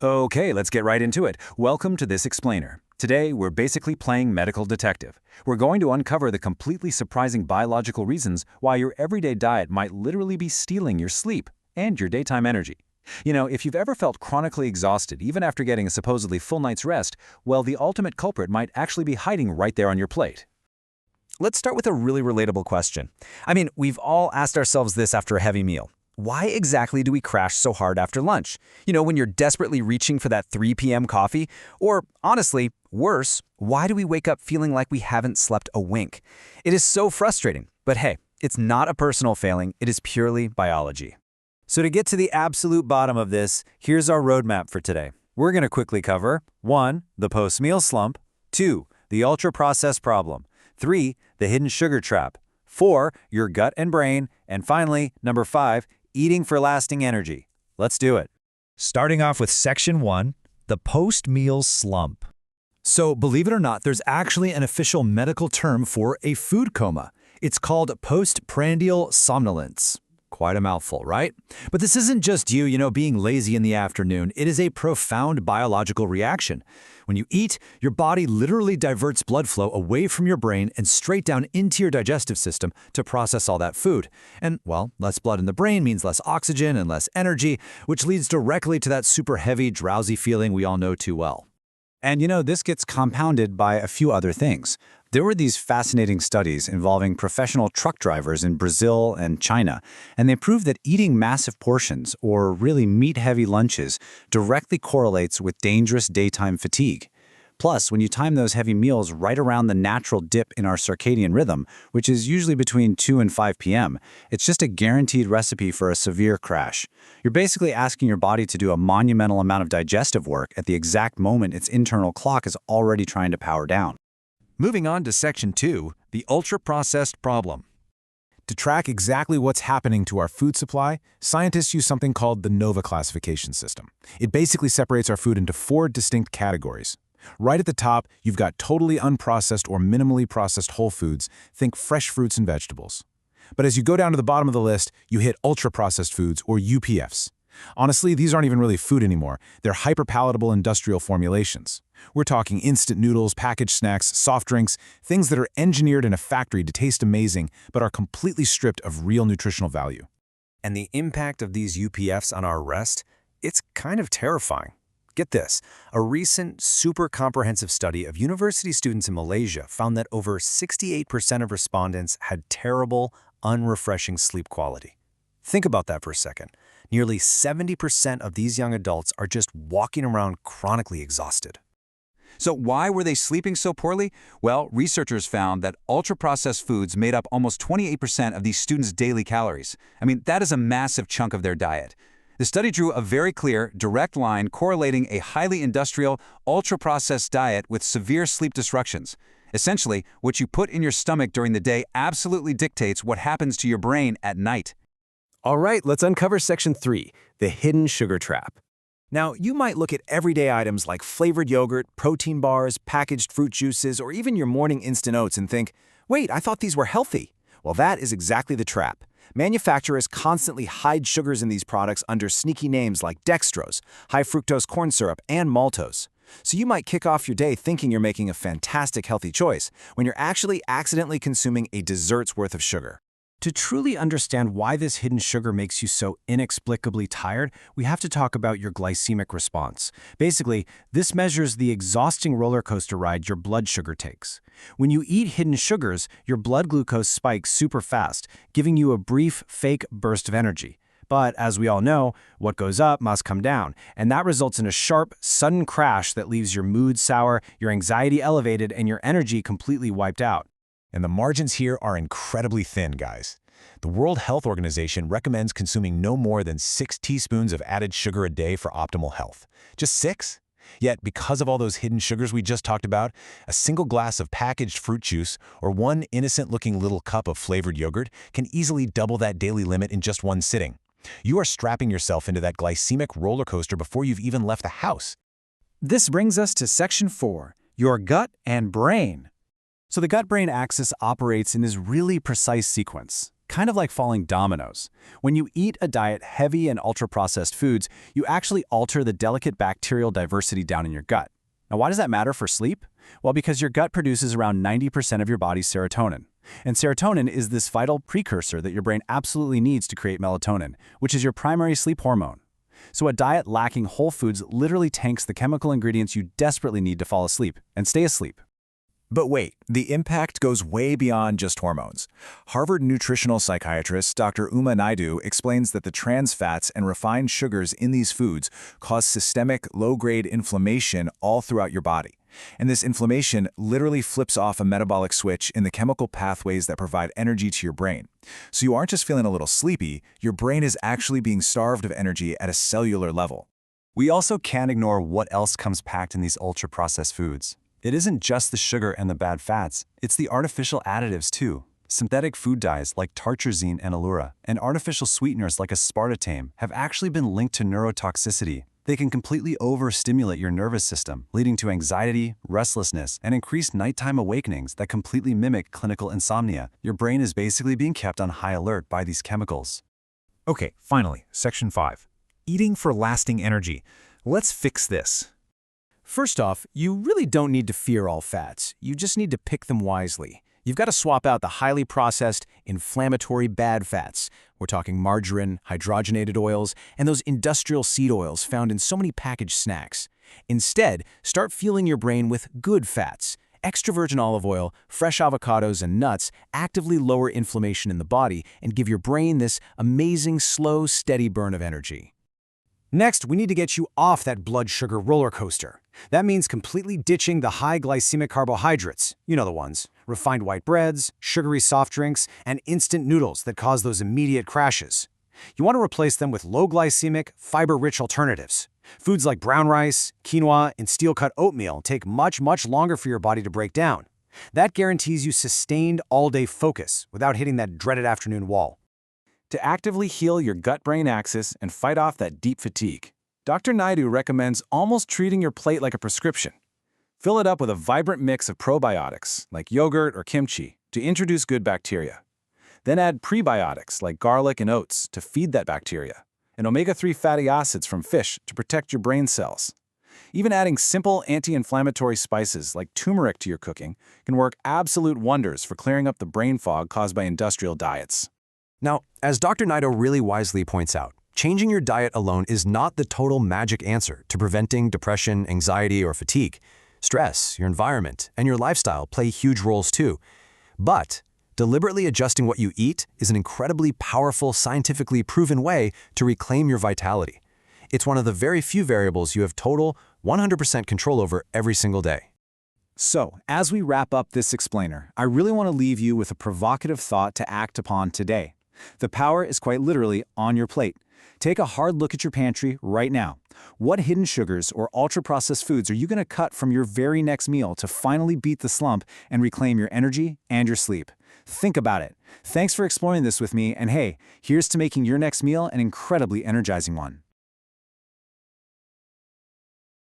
Okay, let's get right into it. Welcome to this explainer. Today, we're basically playing medical detective. We're going to uncover the completely surprising biological reasons why your everyday diet might literally be stealing your sleep and your daytime energy. If you've ever felt chronically exhausted, even after getting a supposedly full night's rest, well, the ultimate culprit might actually be hiding right there on your plate. Let's start with a really relatable question. We've all asked ourselves this after a heavy meal. Why exactly do we crash so hard after lunch? When you're desperately reaching for that 3 p.m. coffee? Or, honestly, worse, why do we wake up feeling like we haven't slept a wink? It is so frustrating, but hey, it's not a personal failing, it is purely biology. So to get to the absolute bottom of this, here's our roadmap for today. We're going to quickly cover 1. The post-meal slump, 2. The ultra-processed problem, 3. The hidden sugar trap, 4. Your gut and brain, and finally, number 5, eating for lasting energy. Let's do it. Starting off with Section 1, the post-meal slump. So, believe it or not, there's actually an official medical term for a food coma. It's called postprandial somnolence. Quite a mouthful, right? But this isn't just you being lazy in the afternoon. It is a profound biological reaction. When you eat, your body literally diverts blood flow away from your brain and straight down into your digestive system to process all that food. And, well, less blood in the brain means less oxygen and less energy, which leads directly to that super heavy, drowsy feeling we all know too well. And this gets compounded by a few other things. There were these fascinating studies involving professional truck drivers in Brazil and China, and they proved that eating massive portions, or really meat-heavy lunches, directly correlates with dangerous daytime fatigue. Plus, when you time those heavy meals right around the natural dip in our circadian rhythm, which is usually between 2 and 5 p.m., it's just a guaranteed recipe for a severe crash. You're basically asking your body to do a monumental amount of digestive work at the exact moment its internal clock is already trying to power down. Moving on to Section 2, the ultra-processed problem. To track exactly what's happening to our food supply, scientists use something called the NOVA classification system. It basically separates our food into 4 distinct categories. Right at the top, you've got totally unprocessed or minimally processed whole foods, think fresh fruits and vegetables. But as you go down to the bottom of the list, you hit ultra-processed foods, or UPFs. Honestly, these aren't even really food anymore. They're hyper-palatable industrial formulations. We're talking instant noodles, packaged snacks, soft drinks, things that are engineered in a factory to taste amazing, but are completely stripped of real nutritional value. And the impact of these UPFs on our rest? It's kind of terrifying. Get this, a recent super comprehensive study of university students in Malaysia found that over 68% of respondents had terrible, unrefreshing sleep quality. Think about that for a second. Nearly 70% of these young adults are just walking around chronically exhausted. So why were they sleeping so poorly? Well, researchers found that ultra-processed foods made up almost 28% of these students' daily calories. That is a massive chunk of their diet. The study drew a very clear, direct line correlating a highly industrial, ultra-processed diet with severe sleep disruptions. Essentially, what you put in your stomach during the day absolutely dictates what happens to your brain at night. All right, let's uncover Section 3, the hidden sugar trap. Now, you might look at everyday items like flavored yogurt, protein bars, packaged fruit juices, or even your morning instant oats and think, wait, I thought these were healthy. Well, that is exactly the trap. Manufacturers constantly hide sugars in these products under sneaky names like dextrose, high fructose corn syrup, and maltose. So you might kick off your day thinking you're making a fantastic healthy choice when you're actually accidentally consuming a dessert's worth of sugar. To truly understand why this hidden sugar makes you so inexplicably tired, we have to talk about your glycemic response. Basically, this measures the exhausting roller coaster ride your blood sugar takes. When you eat hidden sugars, your blood glucose spikes super fast, giving you a brief, fake burst of energy. But as we all know, what goes up must come down, and that results in a sharp, sudden crash that leaves your mood sour, your anxiety elevated, and your energy completely wiped out. And the margins here are incredibly thin, guys. The World Health Organization recommends consuming no more than 6 teaspoons of added sugar a day for optimal health. Just 6? Yet, because of all those hidden sugars we just talked about, a single glass of packaged fruit juice or one innocent-looking little cup of flavored yogurt can easily double that daily limit in just one sitting. You are strapping yourself into that glycemic roller coaster before you've even left the house. This brings us to Section 4, your gut and brain. So the gut-brain axis operates in this really precise sequence. kind of like falling dominoes. When you eat a diet heavy in ultra-processed foods, you actually alter the delicate bacterial diversity down in your gut. Now, why does that matter for sleep? Well, because your gut produces around 90% of your body's serotonin. And serotonin is this vital precursor that your brain absolutely needs to create melatonin, which is your primary sleep hormone. So a diet lacking whole foods literally tanks the chemical ingredients you desperately need to fall asleep and stay asleep. But wait, the impact goes way beyond just hormones. Harvard nutritional psychiatrist Dr. Uma Naidu explains that the trans fats and refined sugars in these foods cause systemic, low-grade inflammation all throughout your body. And this inflammation literally flips off a metabolic switch in the chemical pathways that provide energy to your brain. So you aren't just feeling a little sleepy, your brain is actually being starved of energy at a cellular level. We also can't ignore what else comes packed in these ultra-processed foods. It isn't just the sugar and the bad fats, it's the artificial additives too. Synthetic food dyes like tartrazine and allura, and artificial sweeteners like aspartame have actually been linked to neurotoxicity. They can completely overstimulate your nervous system, leading to anxiety, restlessness, and increased nighttime awakenings that completely mimic clinical insomnia. Your brain is basically being kept on high alert by these chemicals. Okay, finally, Section 5. Eating for lasting energy. Let's fix this. First off, you really don't need to fear all fats. You just need to pick them wisely. You've got to swap out the highly processed, inflammatory bad fats. We're talking margarine, hydrogenated oils, and those industrial seed oils found in so many packaged snacks. Instead, start fueling your brain with good fats. Extra virgin olive oil, fresh avocados, and nuts actively lower inflammation in the body and give your brain this amazing, slow, steady burn of energy. Next, we need to get you off that blood sugar roller coaster. That means completely ditching the high glycemic carbohydrates. You know the ones. Refined white breads, sugary soft drinks, and instant noodles that cause those immediate crashes. You want to replace them with low glycemic, fiber-rich alternatives. Foods like brown rice, quinoa, and steel-cut oatmeal take much longer for your body to break down. That guarantees you sustained all-day focus without hitting that dreaded afternoon wall. To actively heal your gut-brain axis and fight off that deep fatigue, Dr. Naidu recommends almost treating your plate like a prescription. Fill it up with a vibrant mix of probiotics, like yogurt or kimchi, to introduce good bacteria. Then add prebiotics, like garlic and oats, to feed that bacteria, and omega-3 fatty acids from fish to protect your brain cells. Even adding simple anti-inflammatory spices like turmeric to your cooking can work absolute wonders for clearing up the brain fog caused by industrial diets. Now, as Dr. Naidu really wisely points out, changing your diet alone is not the total magic answer to preventing depression, anxiety, or fatigue. Stress, your environment, and your lifestyle play huge roles too. But deliberately adjusting what you eat is an incredibly powerful, scientifically proven way to reclaim your vitality. It's one of the very few variables you have total, 100% control over every single day. So, as we wrap up this explainer, I really want to leave you with a provocative thought to act upon today. The power is quite literally on your plate. Take a hard look at your pantry right now. What hidden sugars or ultra-processed foods are you going to cut from your very next meal to finally beat the slump and reclaim your energy and your sleep? Think about it. Thanks for exploring this with me, and hey, here's to making your next meal an incredibly energizing one.